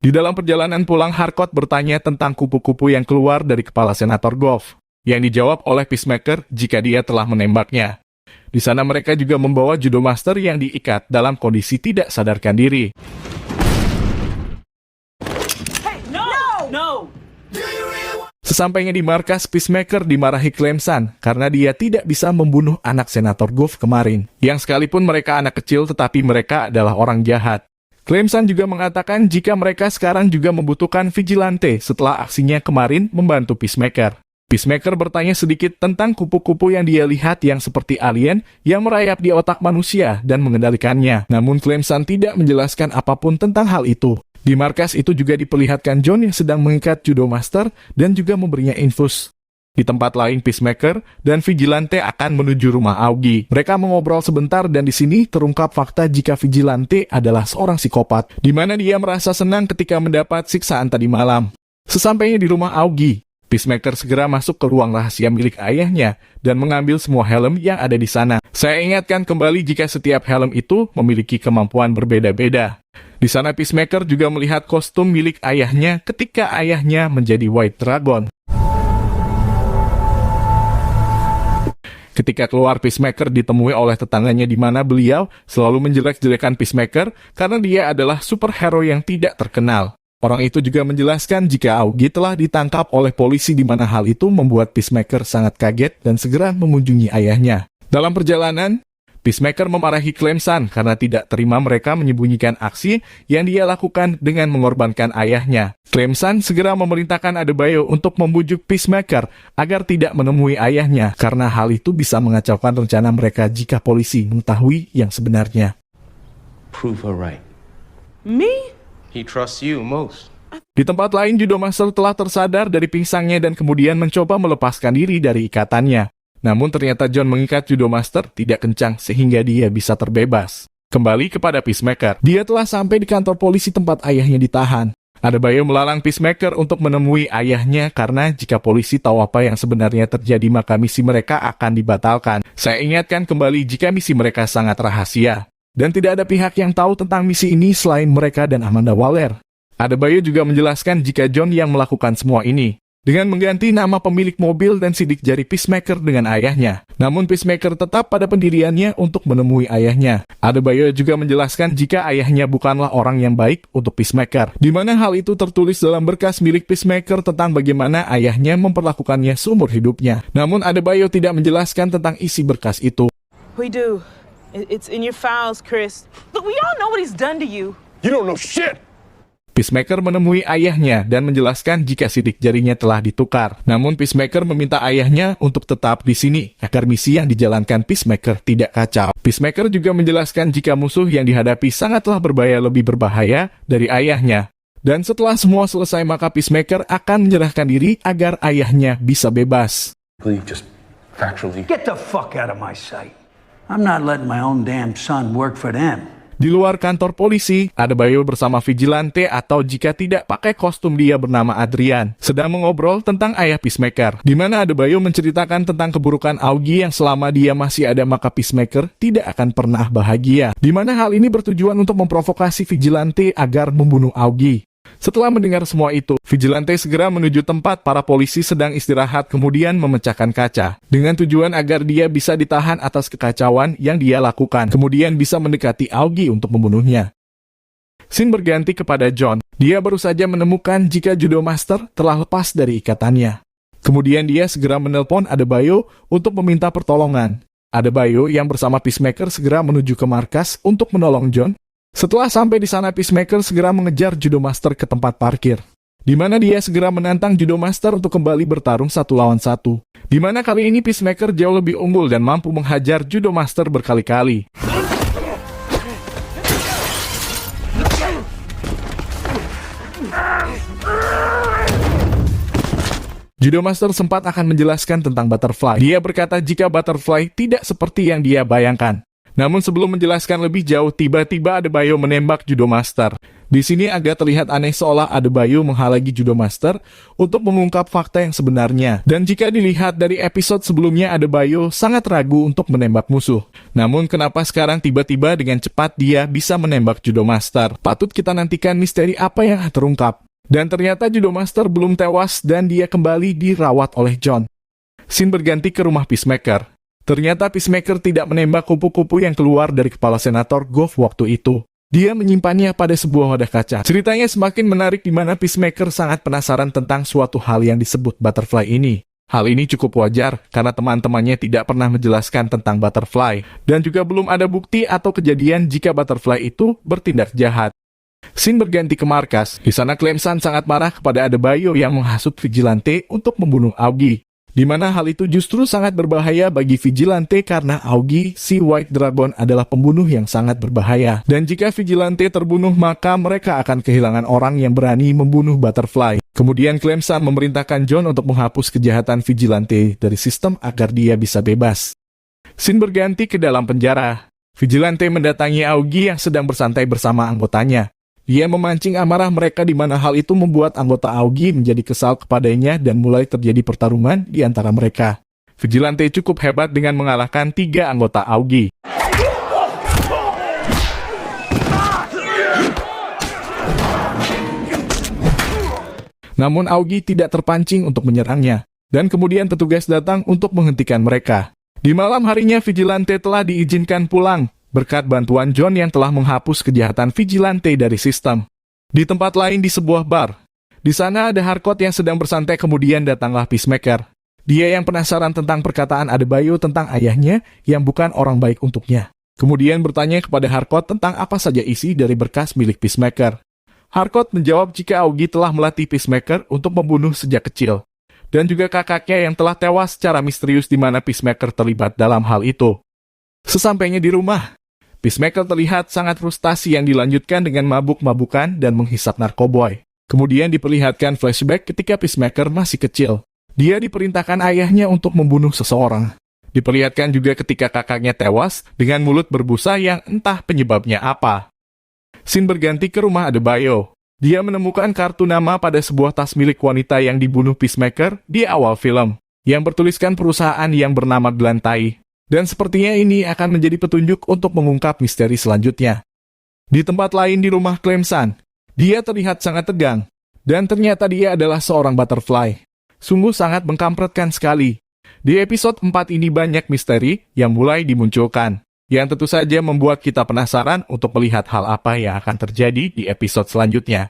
Di dalam perjalanan pulang, Harcourt bertanya tentang kupu-kupu yang keluar dari kepala Senator Goff, yang dijawab oleh Peacemaker jika dia telah menembaknya. Di sana mereka juga membawa Judo Master yang diikat dalam kondisi tidak sadarkan diri. Hey, no! Sesampainya di markas, Peacemaker dimarahi Clemson karena dia tidak bisa membunuh anak Senator Goff kemarin, yang sekalipun mereka anak kecil tetapi mereka adalah orang jahat. Clemson juga mengatakan jika mereka sekarang juga membutuhkan vigilante setelah aksinya kemarin membantu Peacemaker. Peacemaker bertanya sedikit tentang kupu-kupu yang dia lihat yang seperti alien yang merayap di otak manusia dan mengendalikannya. Namun Clemson tidak menjelaskan apapun tentang hal itu. Di markas itu juga diperlihatkan John yang sedang mengikat Judo Master dan juga memberinya infus. Di tempat lain, Peacemaker dan Vigilante akan menuju rumah Augie. Mereka mengobrol sebentar dan di sini terungkap fakta jika Vigilante adalah seorang psikopat, di mana dia merasa senang ketika mendapat siksaan tadi malam. Sesampainya di rumah Augie, Peacemaker segera masuk ke ruang rahasia milik ayahnya dan mengambil semua helm yang ada di sana. Saya ingatkan kembali jika setiap helm itu memiliki kemampuan berbeda-beda. Di sana Peacemaker juga melihat kostum milik ayahnya ketika ayahnya menjadi White Dragon. Ketika keluar, Peacemaker ditemui oleh tetangganya di mana beliau selalu menjelek-jelekan Peacemaker karena dia adalah superhero yang tidak terkenal. Orang itu juga menjelaskan jika Augie telah ditangkap oleh polisi di mana hal itu membuat Peacemaker sangat kaget dan segera mengunjungi ayahnya. Dalam perjalanan, Peacemaker memarahi Clemson karena tidak terima mereka menyembunyikan aksi yang dia lakukan dengan mengorbankan ayahnya. Clemson segera memerintahkan Adebayo untuk membujuk Peacemaker agar tidak menemui ayahnya karena hal itu bisa mengacaukan rencana mereka jika polisi mengetahui yang sebenarnya. Prove her right. Me? He trusts you most. Di tempat lain, Judo Master telah tersadar dari pingsannya dan kemudian mencoba melepaskan diri dari ikatannya. Namun ternyata John mengikat Judo Master tidak kencang sehingga dia bisa terbebas. Kembali kepada Peacemaker, dia telah sampai di kantor polisi tempat ayahnya ditahan. Adebayo melarang Peacemaker untuk menemui ayahnya karena jika polisi tahu apa yang sebenarnya terjadi maka misi mereka akan dibatalkan. Saya ingatkan kembali jika misi mereka sangat rahasia. Dan tidak ada pihak yang tahu tentang misi ini selain mereka dan Amanda Waller. Adebayo juga menjelaskan jika John yang melakukan semua ini dengan mengganti nama pemilik mobil dan sidik jari Peacemaker dengan ayahnya. Namun Peacemaker tetap pada pendiriannya untuk menemui ayahnya. Adebayo juga menjelaskan jika ayahnya bukanlah orang yang baik untuk Peacemaker, di mana hal itu tertulis dalam berkas milik Peacemaker tentang bagaimana ayahnya memperlakukannya seumur hidupnya. Namun Adebayo tidak menjelaskan tentang isi berkas itu. We do. It's in your files, Chris. Look, we all know what he's done to you. You don't know shit! Peacemaker menemui ayahnya dan menjelaskan jika sidik jarinya telah ditukar. Namun Peacemaker meminta ayahnya untuk tetap di sini agar misi yang dijalankan Peacemaker tidak kacau. Peacemaker juga menjelaskan jika musuh yang dihadapi sangatlah lebih berbahaya dari ayahnya. Dan setelah semua selesai maka Peacemaker akan menyerahkan diri agar ayahnya bisa bebas. Will you just factually... Get the fuck out of my sight. I'm not letting my own damn son work for them. Di luar kantor polisi, Adebayo bersama Vigilante atau jika tidak pakai kostum dia bernama Adrian, sedang mengobrol tentang ayah Peacemaker, di mana Adebayo menceritakan tentang keburukan Augie yang selama dia masih ada maka Peacemaker tidak akan pernah bahagia, di mana hal ini bertujuan untuk memprovokasi Vigilante agar membunuh Augie. Setelah mendengar semua itu, Vigilante segera menuju tempat para polisi sedang istirahat kemudian memecahkan kaca, dengan tujuan agar dia bisa ditahan atas kekacauan yang dia lakukan, kemudian bisa mendekati Augie untuk membunuhnya. Scene berganti kepada John. Dia baru saja menemukan jika Judo Master telah lepas dari ikatannya. Kemudian dia segera menelpon Adebayo untuk meminta pertolongan. Adebayo yang bersama Peacemaker segera menuju ke markas untuk menolong John. Setelah sampai di sana, Peacemaker segera mengejar Judo Master ke tempat parkir, di mana dia segera menantang Judo Master untuk kembali bertarung 1 lawan 1. Di mana kali ini Peacemaker jauh lebih unggul dan mampu menghajar Judo Master berkali-kali. Judo Master sempat akan menjelaskan tentang Butterfly. Dia berkata jika Butterfly tidak seperti yang dia bayangkan. Namun sebelum menjelaskan lebih jauh, tiba-tiba Adebayo menembak Judo Master. Di sini agak terlihat aneh seolah Adebayo menghalangi Judo Master untuk mengungkap fakta yang sebenarnya. Dan jika dilihat dari episode sebelumnya, Adebayo sangat ragu untuk menembak musuh. Namun kenapa sekarang tiba-tiba dengan cepat dia bisa menembak Judo Master? Patut kita nantikan misteri apa yang terungkap. Dan ternyata Judo Master belum tewas dan dia kembali dirawat oleh John. Scene berganti ke rumah Peacemaker. Ternyata Peacemaker tidak menembak kupu-kupu yang keluar dari kepala Senator Goff waktu itu. Dia menyimpannya pada sebuah wadah kaca. Ceritanya semakin menarik di mana Peacemaker sangat penasaran tentang suatu hal yang disebut butterfly ini. Hal ini cukup wajar karena teman-temannya tidak pernah menjelaskan tentang butterfly. Dan juga belum ada bukti atau kejadian jika butterfly itu bertindak jahat. Scene berganti ke markas. Di sana Clemson sangat marah kepada Adebayo yang menghasut Vigilante untuk membunuh Augie. Di mana hal itu justru sangat berbahaya bagi Vigilante karena Augie, si White Dragon, adalah pembunuh yang sangat berbahaya. Dan jika Vigilante terbunuh, maka mereka akan kehilangan orang yang berani membunuh Butterfly. Kemudian Clemson memerintahkan John untuk menghapus kejahatan Vigilante dari sistem agar dia bisa bebas. Scene berganti ke dalam penjara. Vigilante mendatangi Augie yang sedang bersantai bersama anggotanya. Dia memancing amarah mereka di mana hal itu membuat anggota Augie menjadi kesal kepadanya dan mulai terjadi pertarungan di antara mereka. Vigilante cukup hebat dengan mengalahkan 3 anggota Augie. Namun Augie tidak terpancing untuk menyerangnya, dan kemudian petugas datang untuk menghentikan mereka. Di malam harinya Vigilante telah diizinkan pulang, berkat bantuan John yang telah menghapus kejahatan Vigilante dari sistem. Di tempat lain di sebuah bar. Di sana ada Harcourt yang sedang bersantai, kemudian datanglah Peacemaker. Dia yang penasaran tentang perkataan Adebayo tentang ayahnya yang bukan orang baik untuknya. Kemudian bertanya kepada Harcourt tentang apa saja isi dari berkas milik Peacemaker. Harcourt menjawab jika Augie telah melatih Peacemaker untuk membunuh sejak kecil. Dan juga kakaknya yang telah tewas secara misterius di mana Peacemaker terlibat dalam hal itu. Sesampainya di rumah, Peacemaker terlihat sangat frustasi yang dilanjutkan dengan mabuk-mabukan dan menghisap narkoboy. Kemudian diperlihatkan flashback ketika Peacemaker masih kecil. Dia diperintahkan ayahnya untuk membunuh seseorang. Diperlihatkan juga ketika kakaknya tewas dengan mulut berbusa yang entah penyebabnya apa. Scene berganti ke rumah Adebayo. Dia menemukan kartu nama pada sebuah tas milik wanita yang dibunuh Peacemaker di awal film, yang bertuliskan perusahaan yang bernama Glantai. Dan sepertinya ini akan menjadi petunjuk untuk mengungkap misteri selanjutnya. Di tempat lain di rumah Clemson, dia terlihat sangat tegang, dan ternyata dia adalah seorang butterfly. Sungguh sangat mengkampretkan sekali. Di episode 4 ini banyak misteri yang mulai dimunculkan, yang tentu saja membuat kita penasaran untuk melihat hal apa yang akan terjadi di episode selanjutnya.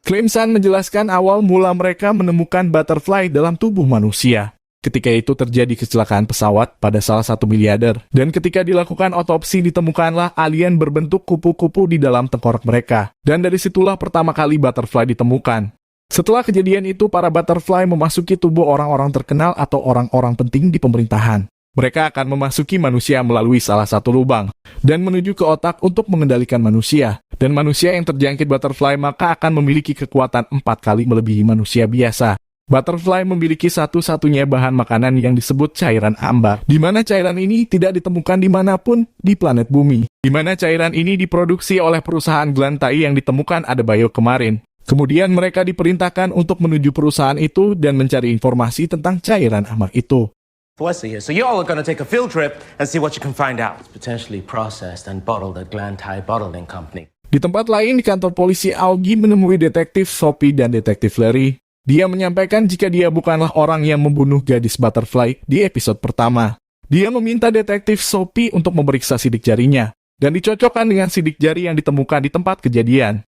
Clemson menjelaskan awal mula mereka menemukan butterfly dalam tubuh manusia. Ketika itu terjadi kecelakaan pesawat pada salah satu miliarder, dan ketika dilakukan otopsi ditemukanlah alien berbentuk kupu-kupu di dalam tengkorak mereka, dan dari situlah pertama kali butterfly ditemukan. Setelah kejadian itu, para butterfly memasuki tubuh orang-orang terkenal atau orang-orang penting di pemerintahan. Mereka akan memasuki manusia melalui salah satu lubang, dan menuju ke otak untuk mengendalikan manusia. Dan manusia yang terjangkit butterfly maka akan memiliki kekuatan 4 kali melebihi manusia biasa. Butterfly memiliki satu-satunya bahan makanan yang disebut cairan ambar, di mana cairan ini tidak ditemukan dimanapun di planet bumi, di mana cairan ini diproduksi oleh perusahaan Glantai yang ditemukan Adebayo kemarin. Kemudian mereka diperintahkan untuk menuju perusahaan itu dan mencari informasi tentang cairan ambar itu. So I see here. So you all are going to take a field trip and see what you can find out. Potentially processed and bottled at Glantai Bottling Company. Di tempat lain di kantor polisi, Augie menemui detektif Sophie dan detektif Larry. Dia menyampaikan jika dia bukanlah orang yang membunuh gadis butterfly di episode pertama. Dia meminta detektif Sophie untuk memeriksa sidik jarinya, dan dicocokkan dengan sidik jari yang ditemukan di tempat kejadian.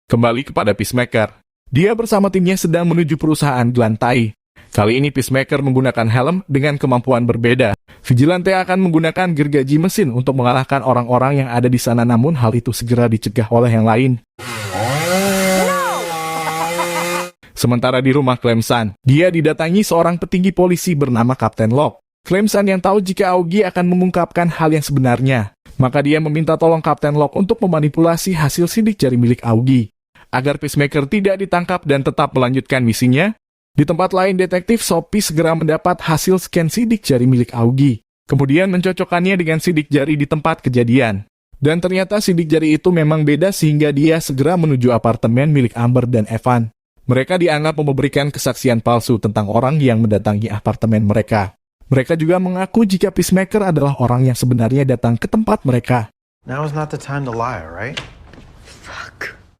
Kembali kepada Peacemaker. Dia bersama timnya sedang menuju perusahaan Glantai. Kali ini Peacemaker menggunakan helm dengan kemampuan berbeda. Vigilante akan menggunakan gergaji mesin untuk mengalahkan orang-orang yang ada di sana, namun hal itu segera dicegah oleh yang lain. Sementara di rumah Clemson, dia didatangi seorang petinggi polisi bernama Kapten Locke. Clemson yang tahu jika Augie akan mengungkapkan hal yang sebenarnya, maka dia meminta tolong Kapten Locke untuk memanipulasi hasil sidik jari milik Augie, agar Peacemaker tidak ditangkap dan tetap melanjutkan misinya. Di tempat lain, detektif Sophie segera mendapat hasil scan sidik jari milik Augie. kemudian mencocokkannya dengan sidik jari di tempat kejadian. Dan ternyata sidik jari itu memang beda sehingga dia segera menuju apartemen milik Amber dan Evan. Mereka dianggap memberikan kesaksian palsu tentang orang yang mendatangi apartemen mereka. Mereka juga mengaku jika Peacemaker adalah orang yang sebenarnya datang ke tempat mereka. Now is not the time to lie, right?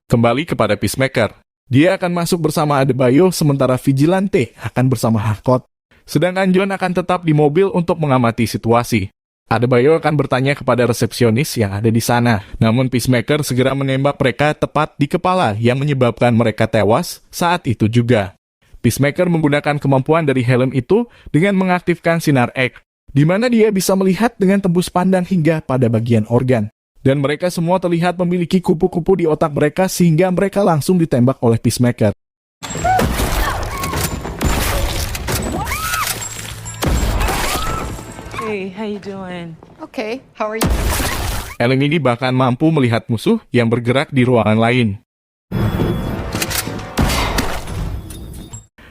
Kembali kepada Peacemaker. Dia akan masuk bersama Adebayo sementara Vigilante akan bersama Harcourt. Sedangkan John akan tetap di mobil untuk mengamati situasi. Adebayo akan bertanya kepada resepsionis yang ada di sana. Namun Peacemaker segera menembak mereka tepat di kepala yang menyebabkan mereka tewas saat itu juga. Peacemaker menggunakan kemampuan dari helm itu dengan mengaktifkan sinar X, di mana dia bisa melihat dengan tembus pandang hingga pada bagian organ. Dan mereka semua terlihat memiliki kupu-kupu di otak mereka sehingga mereka langsung ditembak oleh Peacemaker. Hey, how you doing? Okay, how are you? Ellen ini bahkan mampu melihat musuh yang bergerak di ruangan lain.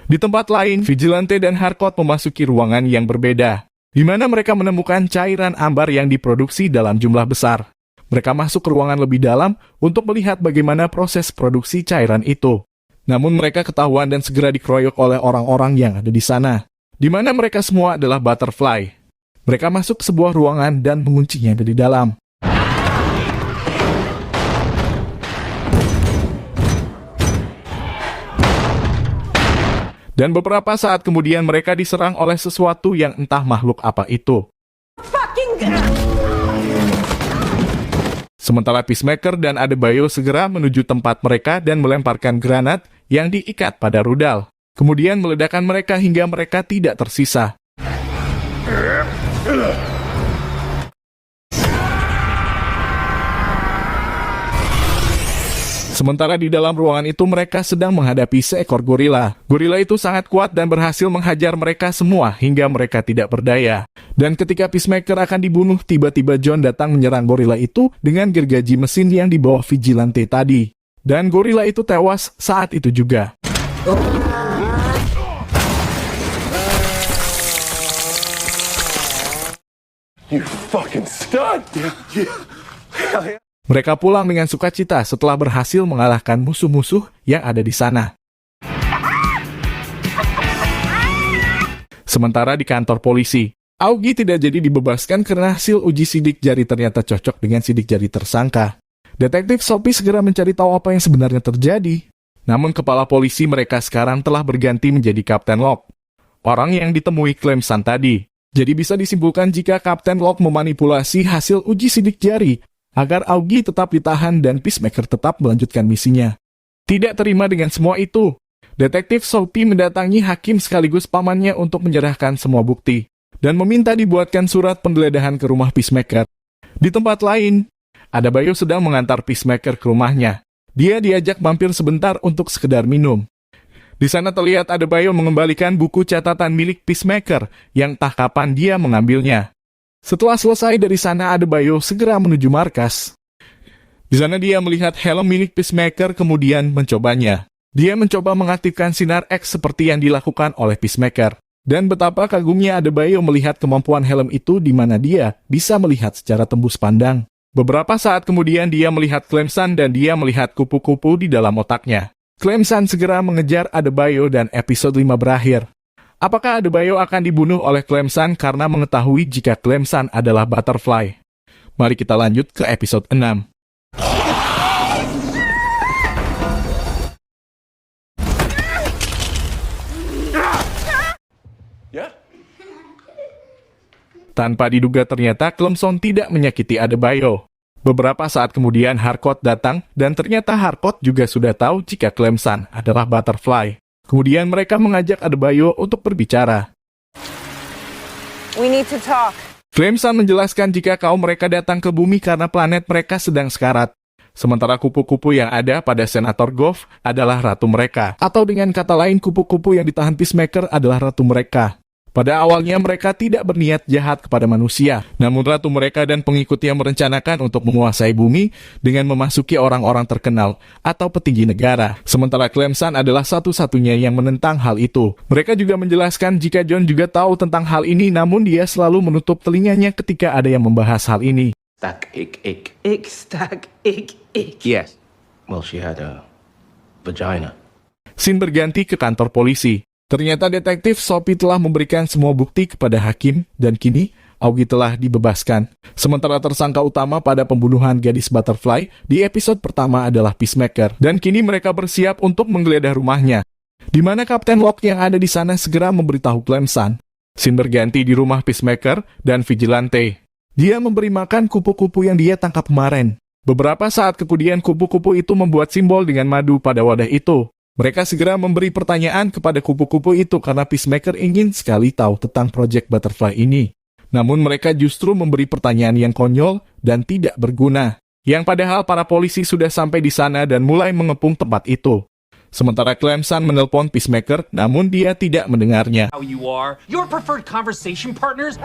Di tempat lain, Vigilante dan Harcourt memasuki ruangan yang berbeda, di mana mereka menemukan cairan ambar yang diproduksi dalam jumlah besar. Mereka masuk ke ruangan lebih dalam untuk melihat bagaimana proses produksi cairan itu. Namun mereka ketahuan dan segera dikeroyok oleh orang-orang yang ada di sana, di mana mereka semua adalah Butterfly. Mereka masuk ke sebuah ruangan dan menguncinya dari dalam. Dan beberapa saat kemudian mereka diserang oleh sesuatu yang entah makhluk apa itu. Sementara Peacemaker dan Adebayo segera menuju tempat mereka dan melemparkan granat yang diikat pada rudal. Kemudian meledakkan mereka hingga mereka tidak tersisa. Sementara di dalam ruangan itu mereka sedang menghadapi seekor gorila. Gorila itu sangat kuat dan berhasil menghajar mereka semua hingga mereka tidak berdaya. Dan ketika Peacemaker akan dibunuh, tiba-tiba John datang menyerang gorila itu dengan gergaji mesin yang dibawa Vigilante tadi. Dan gorila itu tewas saat itu juga. You fucking stud! Mereka pulang dengan sukacita setelah berhasil mengalahkan musuh-musuh yang ada di sana. Sementara di kantor polisi, Augie tidak jadi dibebaskan karena hasil uji sidik jari ternyata cocok dengan sidik jari tersangka. Detektif Sophie segera mencari tahu apa yang sebenarnya terjadi. Namun kepala polisi mereka sekarang telah berganti menjadi Kapten Locke, orang yang ditemui Clemson tadi. Jadi bisa disimpulkan jika Kapten Locke memanipulasi hasil uji sidik jari agar Augie tetap ditahan dan Peacemaker tetap melanjutkan misinya. Tidak terima dengan semua itu, Detektif Sophie mendatangi hakim sekaligus pamannya untuk menyerahkan semua bukti dan meminta dibuatkan surat penggeledahan ke rumah Peacemaker. Di tempat lain, Adebayo sedang mengantar Peacemaker ke rumahnya. Dia diajak mampir sebentar untuk sekedar minum. Di sana terlihat Adebayo mengembalikan buku catatan milik Peacemaker yang tak kapan dia mengambilnya. Setelah selesai dari sana, Adebayo segera menuju markas. Di sana dia melihat helm milik Peacemaker kemudian mencobanya. Dia mencoba mengaktifkan sinar X seperti yang dilakukan oleh Peacemaker. Dan betapa kagumnya Adebayo melihat kemampuan helm itu di mana dia bisa melihat secara tembus pandang. Beberapa saat kemudian dia melihat Clemson dan dia melihat kupu-kupu di dalam otaknya. Clemson segera mengejar Adebayo dan episode 5 berakhir. Apakah Adebayo akan dibunuh oleh Clemson karena mengetahui jika Clemson adalah Butterfly? Mari kita lanjut ke episode 6. Tanpa diduga ternyata Clemson tidak menyakiti Adebayo. Beberapa saat kemudian Harcourt datang dan ternyata Harcourt juga sudah tahu jika Clemson adalah Butterfly. Kemudian mereka mengajak Adebayo untuk berbicara. We need to talk. Clemson menjelaskan jika kaum mereka datang ke bumi karena planet mereka sedang sekarat. Sementara kupu-kupu yang ada pada Senator Goff adalah ratu mereka. Atau dengan kata lain, kupu-kupu yang ditahan Peacemaker adalah ratu mereka. Pada awalnya mereka tidak berniat jahat kepada manusia, namun ratu mereka dan pengikutnya merencanakan untuk menguasai bumi dengan memasuki orang-orang terkenal atau petinggi negara. Sementara Clemson adalah satu-satunya yang menentang hal itu. Mereka juga menjelaskan jika John juga tahu tentang hal ini, namun dia selalu menutup telinganya ketika ada yang membahas hal ini. Stack, ick. Ick, stack, ick. Yes. Well, she had a vagina. Scene berganti ke kantor polisi. Ternyata detektif Sophie telah memberikan semua bukti kepada hakim dan kini Augie telah dibebaskan. Sementara tersangka utama pada pembunuhan gadis Butterfly di episode pertama adalah Peacemaker. Dan kini mereka bersiap untuk menggeledah rumahnya, di mana Kapten Locke yang ada di sana segera memberitahu Clemson. Scene berganti di rumah Peacemaker dan Vigilante. Dia memberi makan kupu-kupu yang dia tangkap kemarin. Beberapa saat kemudian kupu-kupu itu membuat simbol dengan madu pada wadah itu. Mereka segera memberi pertanyaan kepada kupu-kupu itu karena Peacemaker ingin sekali tahu tentang Project Butterfly ini. Namun mereka justru memberi pertanyaan yang konyol dan tidak berguna. Yang padahal para polisi sudah sampai di sana dan mulai mengepung tempat itu. Sementara Clemson menelpon Peacemaker, namun dia tidak mendengarnya. How you are, your preferred conversation partners.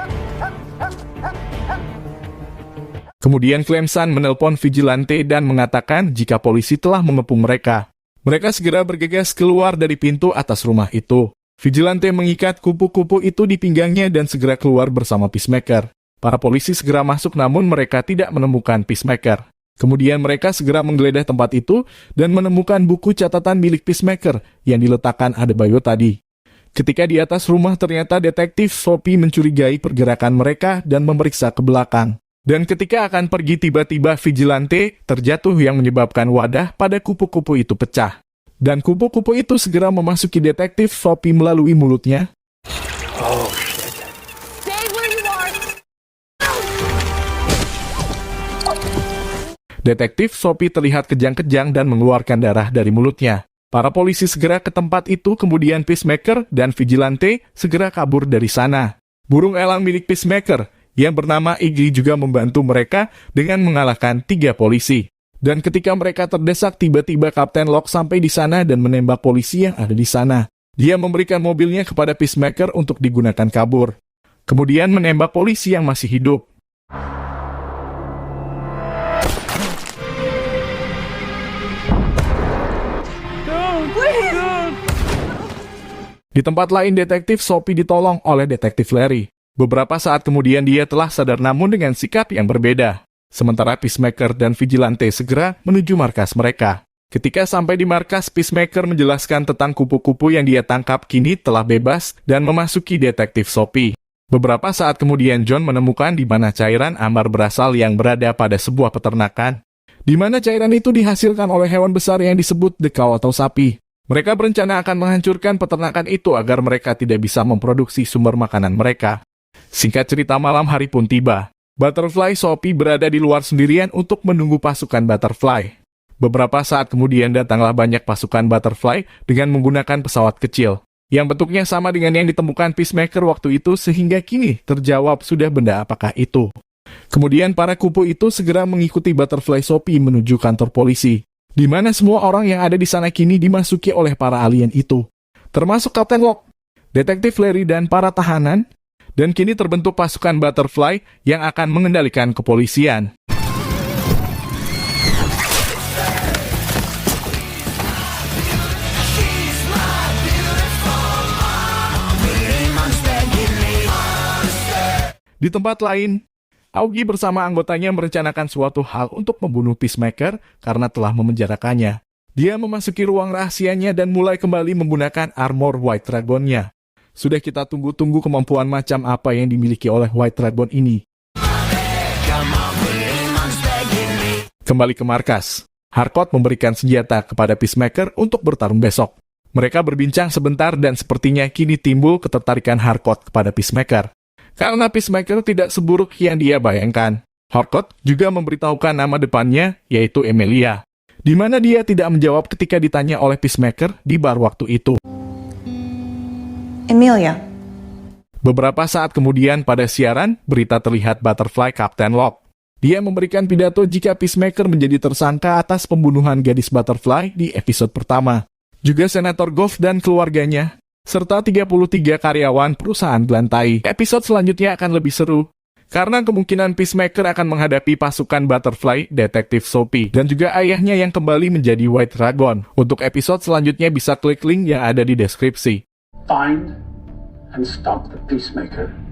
Kemudian Clemson menelpon Vigilante dan mengatakan jika polisi telah mengepung mereka. Mereka segera bergegas keluar dari pintu atas rumah itu. Vigilante mengikat kupu-kupu itu di pinggangnya dan segera keluar bersama Peacemaker. Para polisi segera masuk namun mereka tidak menemukan Peacemaker. Kemudian mereka segera menggeledah tempat itu dan menemukan buku catatan milik Peacemaker yang diletakkan Adebayo tadi. Ketika di atas rumah ternyata detektif Sophie mencurigai pergerakan mereka dan memeriksa ke belakang. Dan ketika akan pergi tiba-tiba Vigilante terjatuh yang menyebabkan wadah pada kupu-kupu itu pecah. Dan kupu-kupu itu segera memasuki detektif Sophie melalui mulutnya. Stay where you are. Detektif Sophie terlihat kejang-kejang dan mengeluarkan darah dari mulutnya. Para polisi segera ke tempat itu, kemudian Peacemaker dan Vigilante segera kabur dari sana. Burung elang milik Peacemaker yang bernama Iggy juga membantu mereka dengan mengalahkan 3 polisi. Dan ketika mereka terdesak, tiba-tiba Kapten Locke sampai di sana dan menembak polisi yang ada di sana. Dia memberikan mobilnya kepada Peacemaker untuk digunakan kabur. Kemudian menembak polisi yang masih hidup. Di tempat lain, detektif Sophie ditolong oleh detektif Larry. Beberapa saat kemudian dia telah sadar namun dengan sikap yang berbeda. Sementara Peacemaker dan Vigilante segera menuju markas mereka. Ketika sampai di markas, Peacemaker menjelaskan tentang kupu-kupu yang dia tangkap kini telah bebas dan memasuki detektif Sophie. Beberapa saat kemudian John menemukan di mana cairan ambar berasal yang berada pada sebuah peternakan. Di mana cairan itu dihasilkan oleh hewan besar yang disebut the cow atau sapi. Mereka berencana akan menghancurkan peternakan itu agar mereka tidak bisa memproduksi sumber makanan mereka. Singkat cerita, malam hari pun tiba. Butterfly Sophie berada di luar sendirian untuk menunggu pasukan Butterfly. Beberapa saat kemudian datanglah banyak pasukan Butterfly dengan menggunakan pesawat kecil, yang bentuknya sama dengan yang ditemukan Peacemaker waktu itu sehingga kini terjawab sudah benda apakah itu. Kemudian para kupu itu segera mengikuti Butterfly Sophie menuju kantor polisi, di mana semua orang yang ada di sana kini dimasuki oleh para alien itu, termasuk Kapten Locke, detektif Larry dan para tahanan. Dan kini terbentuk pasukan Butterfly yang akan mengendalikan kepolisian. Di tempat lain, Augie bersama anggotanya merencanakan suatu hal untuk membunuh Peacemaker karena telah memenjarakannya. Dia memasuki ruang rahasianya dan mulai kembali menggunakan armor White Dragon-nya. Sudah kita tunggu-tunggu kemampuan macam apa yang dimiliki oleh White Dragon ini. Kembali ke markas, Harcourt memberikan senjata kepada Peacemaker untuk bertarung besok. Mereka berbincang sebentar dan sepertinya kini timbul ketertarikan Harcourt kepada Peacemaker. Karena Peacemaker tidak seburuk yang dia bayangkan. Harcourt juga memberitahukan nama depannya, yaitu Emilia. Di mana dia tidak menjawab ketika ditanya oleh Peacemaker di bar waktu itu. Emilia. Beberapa saat kemudian pada siaran, berita terlihat Butterfly Kapten Locke. Dia memberikan pidato jika Peacemaker menjadi tersangka atas pembunuhan gadis Butterfly di episode pertama. Juga Senator Goff dan keluarganya serta 33 karyawan perusahaan Glantai. Episode selanjutnya akan lebih seru, karena kemungkinan Peacemaker akan menghadapi pasukan Butterfly, Detektif Sophie, dan juga ayahnya yang kembali menjadi White Dragon. Untuk episode selanjutnya bisa klik link yang ada di deskripsi. Find and stop the Peacemaker.